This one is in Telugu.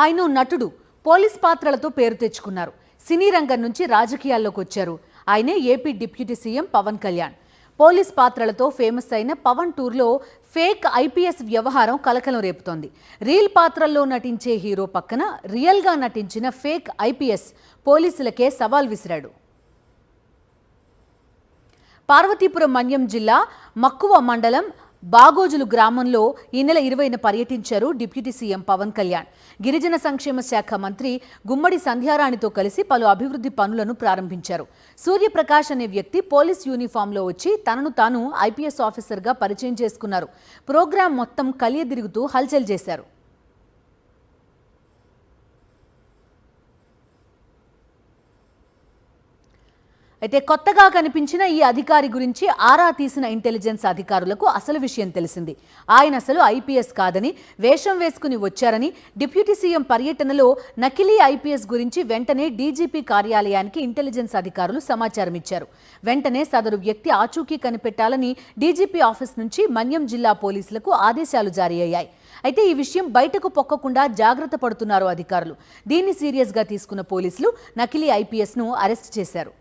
ఆయన నటుడు పోలీస్ పాత్రలతో పేరు తెచ్చుకున్నారు. సినీ రంగం నుంచి రాజకీయాల్లోకి వచ్చారు. ఆయనే AP deputy CM Pawan Kalyan. Police పాత్రలతో ఫేమస్ అయిన పవన్ టూర్లో ఫేక్ ఐపీఎస్ వ్యవహారం కలకలం రేపుతోంది. రీల్ పాత్రల్లో నటించే హీరో పక్కన రియల్గా నటించిన ఫేక్ ఐపీఎస్ పోలీసులకే సవాల్ విసిరాడు. పార్వతీపురం మన్యం జిల్లా మక్కువ మండలం బాగోజులు గ్రామంలో ఈ నెల 20న పర్యటించారు డిప్యూటీ సీఎం పవన్ కళ్యాణ్. గిరిజన సంక్షేమ శాఖ మంత్రి గుమ్మడి సంధ్యారాణితో కలిసి పలు అభివృద్ధి పనులను ప్రారంభించారు. సూర్యప్రకాష్ అనే వ్యక్తి పోలీస్ యూనిఫామ్లో వచ్చి తనను తాను ఐపీఎస్ ఆఫీసర్గా పరిచయం చేసుకున్నారు. ప్రోగ్రాం మొత్తం కలియదిరుగుతూ హల్చల్ చేశారు. అయితే కొత్తగా కనిపించిన ఈ అధికారి గురించి ఆరా తీసిన ఇంటెలిజెన్స్ అధికారులకు అసలు విషయం తెలిసింది. ఆయన అసలు ఐపీఎస్ కాదని, వేషం వేసుకుని వచ్చారని, డిప్యూటీ సీఎం పర్యటనలో నకిలీ ఐపీఎస్ గురించి వెంటనే డీజీపీ కార్యాలయానికి ఇంటెలిజెన్స్ అధికారులు సమాచారం ఇచ్చారు. వెంటనే సదరు వ్యక్తి ఆచూకీ కనిపెట్టాలని డీజీపీ ఆఫీస్ నుంచి మన్యం జిల్లా పోలీసులకు ఆదేశాలు జారీ అయ్యాయి. అయితే ఈ విషయం బయటకు పొక్కకుండా జాగ్రత్త పడుతున్నారు అధికారులు. దీన్ని సీరియస్గా తీసుకున్న పోలీసులు నకిలీ ఐపీఎస్ను అరెస్ట్ చేశారు.